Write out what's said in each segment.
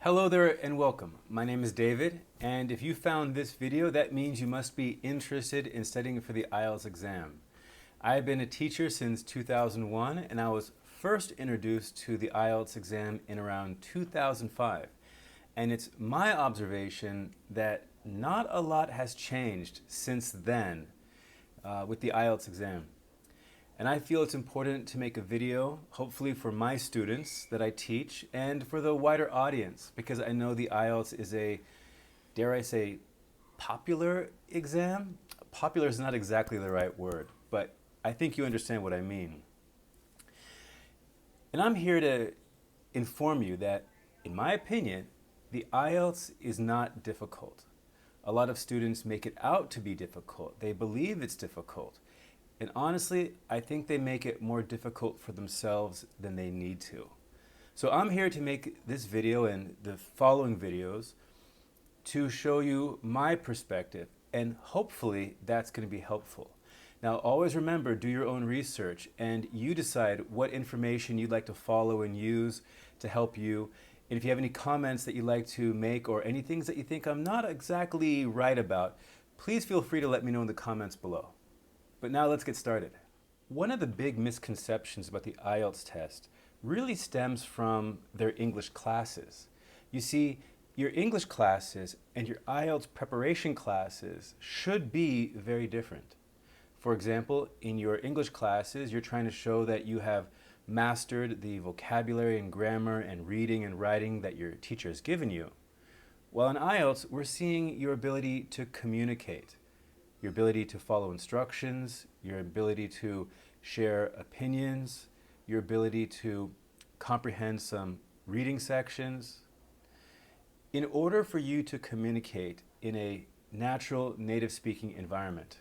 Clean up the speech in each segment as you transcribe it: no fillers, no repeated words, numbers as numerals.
Hello there and welcome. My name is David, and if you found this video, that means you must be interested in studying for the IELTS exam. I've been a teacher since 2001, and I was first introduced to the IELTS exam in around 2005. And it's my observation that not a lot has changed since then with the IELTS exam. And I feel it's important to make a video, hopefully for my students that I teach and for the wider audience, because I know the IELTS is a, dare I say, popular exam. Popular is not exactly the right word, but I think you understand what I mean. And I'm here to inform you that, in my opinion, the IELTS is not difficult. A lot of students make it out to be difficult. They believe it's difficult. And honestly, I think they make it more difficult for themselves than they need to. So I'm here to make this video and the following videos to show you my perspective, and hopefully that's going to be helpful. Now always remember, do your own research and you decide what information you'd like to follow and use to help you. And if you have any comments that you'd like to make or any things that you think I'm not exactly right about, please feel free to let me know in the comments below. But now let's get started. One of the big misconceptions about the IELTS test really stems from their English classes. You see, your English classes and your IELTS preparation classes should be very different. For example, in your English classes, you're trying to show that you have mastered the vocabulary and grammar and reading and writing that your teacher has given you. While in IELTS, we're seeing your ability to communicate, your ability to follow instructions, your ability to share opinions, your ability to comprehend some reading sections. In order for you to communicate in a natural, native-speaking environment,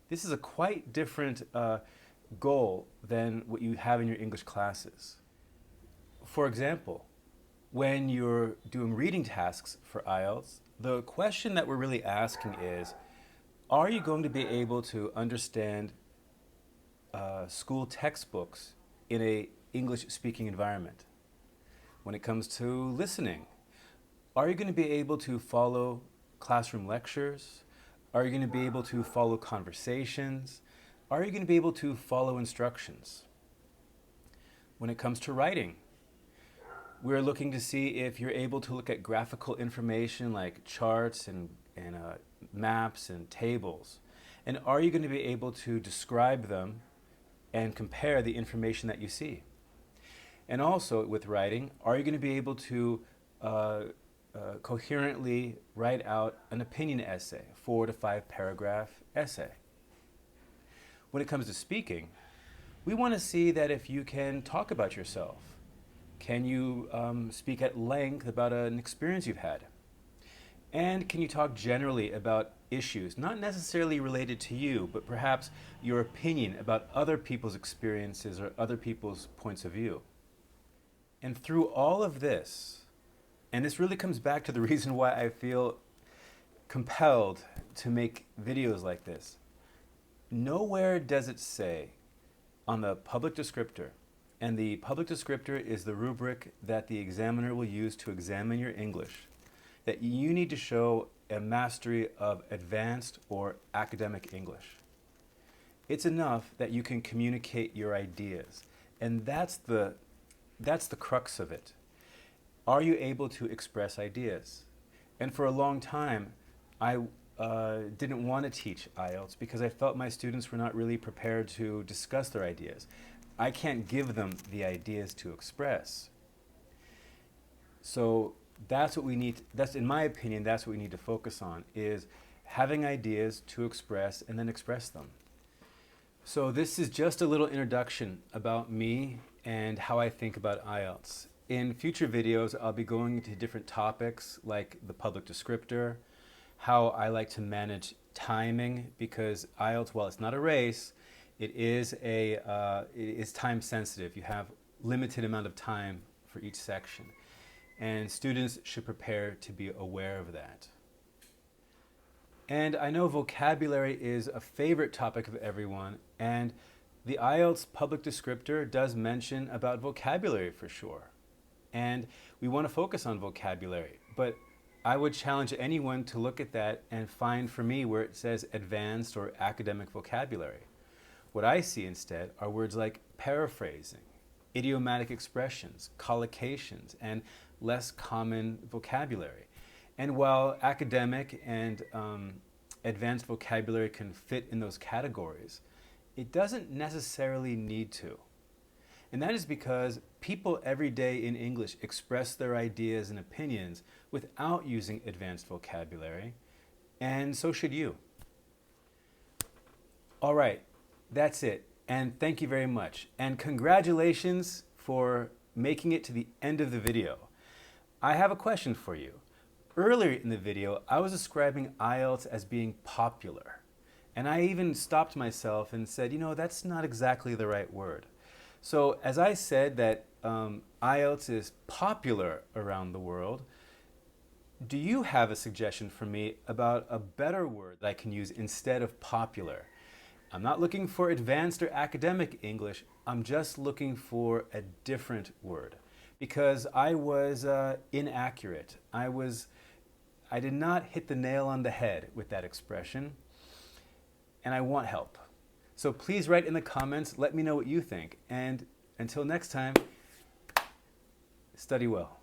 this is a quite different goal than what you have in your English classes. For example, when you're doing reading tasks for IELTS, the question that we're really asking is, are you going to be able to understand school textbooks in an English-speaking environment? When it comes to listening, are you going to be able to follow classroom lectures? Are you going to be able to follow conversations? Are you going to be able to follow instructions? When it comes to writing, we're looking to see if you're able to look at graphical information like charts and maps and tables. And are you going to be able to describe them and compare the information that you see? And also with writing, are you going to be able to coherently write out an opinion essay, 4 to 5 paragraph essay? When it comes to speaking, we want to see that if you can talk about yourself. Can you speak at length about an experience you've had? And can you talk generally about issues, not necessarily related to you, but perhaps your opinion about other people's experiences or other people's points of view? And through all of this, and this really comes back to the reason why I feel compelled to make videos like this, nowhere does it say on the public descriptor, and the public descriptor is the rubric that the examiner will use to examine your English, that you need to show a mastery of advanced or academic English. It's enough that you can communicate your ideas, and that's the crux of it. Are you able to express ideas? And for a long time, I didn't want to teach IELTS because I felt my students were not really prepared to discuss their ideas. I can't give them the ideas to express. So that's what we need, in my opinion, that's what we need to focus on, is having ideas to express and then express them. So this is just a little introduction about me and how I think about IELTS. In future videos, I'll be going into different topics like the public descriptor, how I like to manage timing, because IELTS, while it's not a race, it is time sensitive. You have limited amount of time for each section. And students should prepare to be aware of that. And I know vocabulary is a favorite topic of everyone, and the IELTS public descriptor does mention about vocabulary for sure. And we want to focus on vocabulary. But I would challenge anyone to look at that and find for me where it says advanced or academic vocabulary. What I see instead are words like paraphrasing, idiomatic expressions, collocations, and less common vocabulary. And while academic and advanced vocabulary can fit in those categories, it doesn't necessarily need to. And that is because people every day in English express their ideas and opinions without using advanced vocabulary, and so should you. All right, that's it. And thank you very much. And congratulations for making it to the end of the video. I have a question for you. Earlier in the video, I was describing IELTS as being popular. And I even stopped myself and said, you know, that's not exactly the right word. So as I said that IELTS is popular around the world, do you have a suggestion for me about a better word that I can use instead of popular? I'm not looking for advanced or academic English. I'm just looking for a different word because I was inaccurate. I did not hit the nail on the head with that expression, and I want help. So please write in the comments, let me know what you think. And until next time, study well.